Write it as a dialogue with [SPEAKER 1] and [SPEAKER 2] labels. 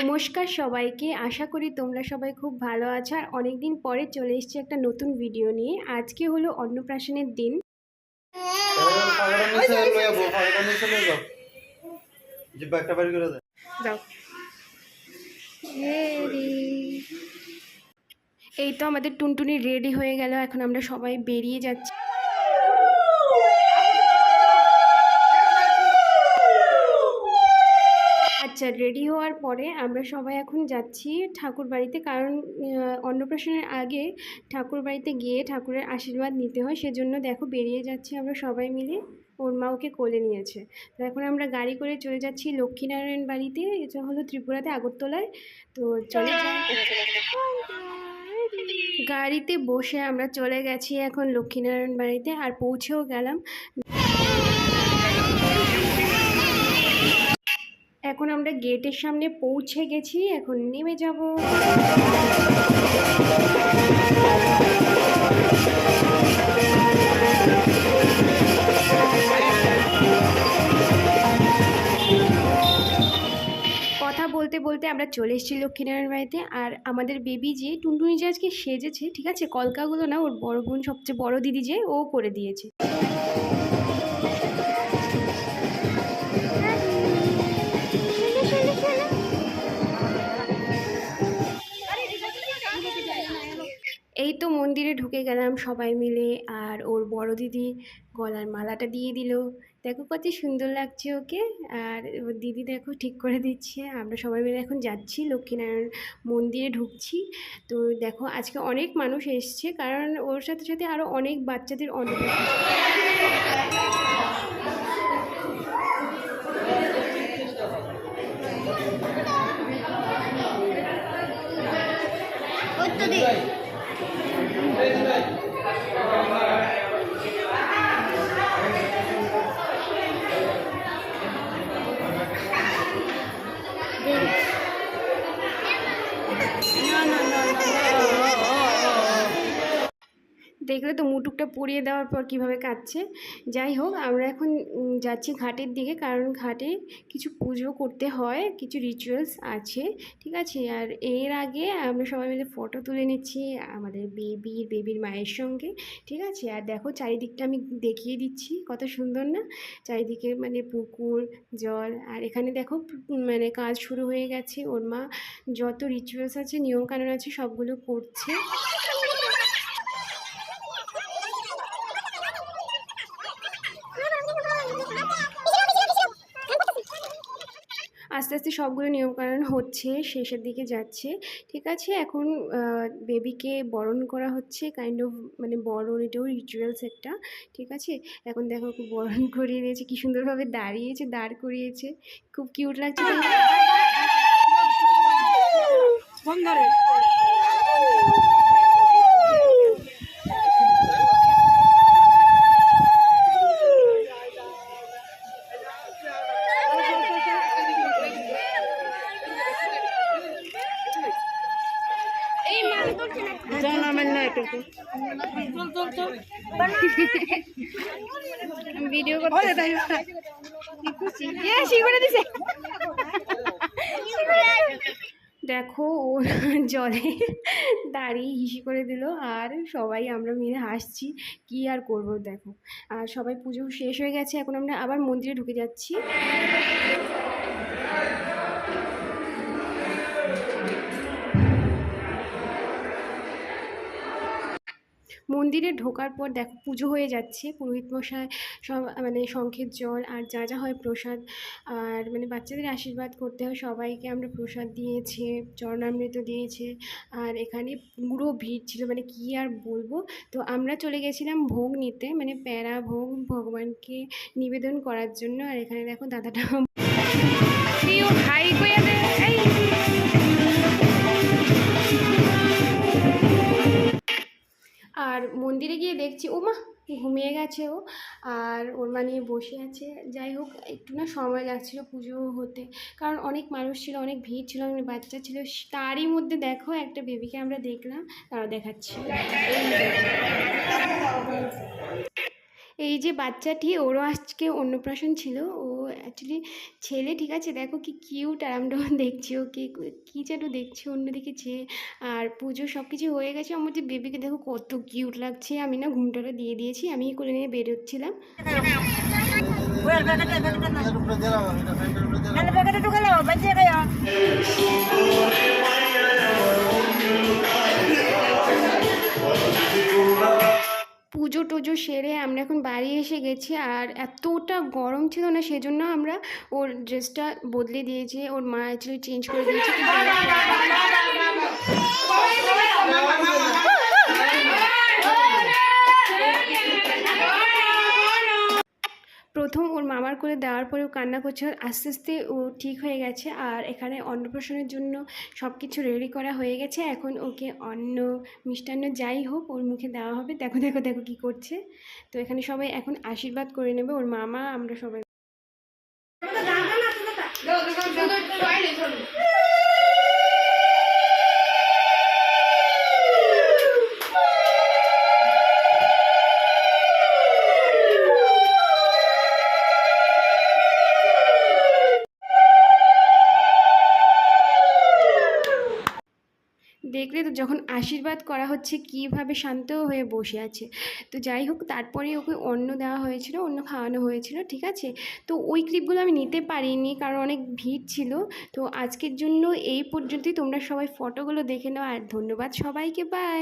[SPEAKER 1] নমস্কার সবাইকে, আশা করি তোমরা সবাই খুব ভালো আছো। আর অনেকদিন পরে চলে এসেছি একটা নতুন ভিডিও নিয়ে। আজকে হলো অন্নপ্রাশনের দিন। এই তো আমাদের টুনটুনি রেডি হয়ে গেল, এখন আমরা সবাই বেরিয়ে যাচ্ছি। আচ্ছা, রেডি হওয়ার পরে আমরা সবাই এখন যাচ্ছি ঠাকুর বাড়িতে, কারণ অন্নপ্রাশনের আগে ঠাকুর বাড়িতে গিয়ে ঠাকুরের আশীর্বাদ নিতে হয়। সেজন্য দেখো বেরিয়ে যাচ্ছি আমরা সবাই মিলে। ওর মা ওকে কোলে নিয়েছে। তো এখন আমরা গাড়ি করে চলে যাচ্ছি লক্ষ্মীনারায়ণ বাড়িতে। এটা হলো ত্রিপুরাতে, আগরতলায়। তো চলে যাই। গাড়িতে বসে আমরা চলে গেছি এখন লক্ষ্মীনারায়ণ বাড়িতে, আর পৌঁছেও গেলাম। এখন আমরা গেটের সামনে পৌঁছে গেছি, এখন নেমে যাব। কথা বলতে বলতে আমরা চলে এসেছি লক্ষ্মীনারায়ণ বাড়িতে। আর আমাদের বেবি যে টুনটুনি যে আজকে সেজেছে, ঠিক আছে, কলকাগুলো না, ওর বড় বোন, সবচেয়ে বড় দিদি যে, ও করে দিয়েছে। এই তো মন্দিরে ঢুকে গেলাম সবাই মিলে, আর ওর বড় দিদি গলার মালাটা দিয়ে দিল। দেখো কত সুন্দর লাগছে ওকে। আর ওর দিদি দেখো ঠিক করে দিচ্ছে। আমরা সবাই মিলে এখন যাচ্ছি লক্ষ্মীনারায়ণ মন্দিরে ঢুকছি। তো দেখো আজকে অনেক মানুষ এসছে, কারণ ওর সাথে সাথে আরও অনেক বাচ্চাদের অন্নপ্রাশন। দেখলে তো মুটুকটা পরিয়ে দেওয়ার পর কিভাবে কাটছে। যাই হোক, আমরা এখন যাচ্ছি ঘাটের দিকে, কারণ ঘাটে কিছু পুজো করতে হয়, কিছু রিচুয়ালস আছে, ঠিক আছে। আর এর আগে আমরা সবাই মিলে ফটো তুলে নিচ্ছি আমাদের বেবির মায়ের সঙ্গে, ঠিক আছে। আর দেখো চারিদিকটা আমি দেখিয়ে দিচ্ছি, কত সুন্দর না চারিদিকে, মানে পুকুর, জল। আর এখানে দেখো মানে কাজ শুরু হয়ে গেছে। ওর মা যত রিচুয়ালস আছে, নিয়মকানুন আছে, সবগুলো করছে। আস্তে আস্তে সবগুলো নিয়মকানুন হচ্ছে, শেষের দিকে যাচ্ছে, ঠিক আছে। এখন বেবিকে বরণ করা হচ্ছে, কাইন্ড অফ মানে বরণ, এটাও রিচুয়ালস একটা, ঠিক আছে। এখন দেখো খুব বরণ করিয়ে দিয়েছে, কি সুন্দরভাবে দাঁড়িয়েছে, দাঁড় করিয়েছে, খুব কিউট লাগছে। ভিডিও করতে দেখো ও জলে দাঁড়িয়ে হিসি করে দিল, আর সবাই আমরা মিলে হাসছি, কি আর করব দেখো। আর সবাই পুজো শেষ হয়ে গেছে, এখন আমরা আবার মন্দিরে ঢুকে যাচ্ছি। মন্দিরে ঢোকার পর দেখো পুজো হয়ে যাচ্ছে, পুরোহিত মশাই সব মানে শঙ্খের জল আর যা যা হয় প্রসাদ, আর মানে বাচ্চাদের আশীর্বাদ করতে হয় সবাইকে। আমরা প্রসাদ দিয়েছে, চরণামৃত দিয়েছে, আর এখানে পুরো ভিড় ছিল, মানে কি আর বলবো। তো আমরা চলে গেছিলাম ভোগ নিতে, মানে প্যারা ভোগ ভগবানকে নিবেদন করার জন্য। আর এখানে দেখো দাদাটা হাই করে দেয়। আর মন্দিরে গিয়ে দেখছি ও মা ঘুমিয়ে গেছে ও, আর ওর মা নিয়ে বসে আছে। যাই হোক, একটু না সময় লাগছিলো পুজো হতে, কারণ অনেক মানুষ ছিল, অনেক ভিড় ছিল, অনেক বাচ্চা ছিল। তারই মধ্যে দেখো একটা বেবিকে আমরা দেখলাম, তারা দেখাচ্ছি। এই যে বাচ্চাটি, ওরও আজকে অন্নপ্রাশন ছিল। ও অ্যাকচুয়ালি ছেলে, ঠিক আছে? দেখো কি কিউট, আর আমরা দেখছি ওকে কি যেন দেখছি অন্যদিকে চেয়ে। আর পুজো সব কিছু হয়ে গেছে, আমাদের বেবিকে দেখো কত কিউট লাগছে। আমি না ঘুমটাটা দিয়ে দিয়েছি, আমি কোলে নিয়ে বেরোচ্ছিলাম। পুজো টুজো সেরে আমরা এখন বাড়ি এসে গেছি, আর এতটা গরম ছিল না, সেজন্য আমরা ওর ড্রেসটা বদলে দিয়েছি। ওর মা অ্যাকচুয়ালি চেঞ্জ করে দিয়েছে। প্রথম ওর মামার কোলে দেওয়ার পরে ও কান্না করছে, আস্তে আস্তে ও ঠিক হয়ে গেছে। আর এখানে অন্নপ্রাশনের জন্য সব কিছু রেডি করা হয়ে গেছে। এখন ওকে অন্ন মিষ্টান্ন যাই হোক ওর মুখে দেওয়া হবে। দেখো দেখো দেখো কী করছে। তো এখানে সবাই এখন আশীর্বাদ করে নেবে, ওর মামা, আমরা সবাই। দেখলে তো যখন আশীর্বাদ করা হচ্ছে কীভাবে শান্ত হয়ে বসে আছে। তো যাই হোক, তারপরে ওকে অন্ন দেওয়া হয়েছিল, অন্ন খাওয়ানো হয়েছিল, ঠিক আছে? তো ওই ক্লিপগুলো আমি নিতে পারিনি কারণ অনেক ভিড় ছিল। তো আজকের জন্য এই পর্যন্তই। তোমরা সবাই ফটোগুলো দেখে নাও, আর ধন্যবাদ সবাইকে, বাই।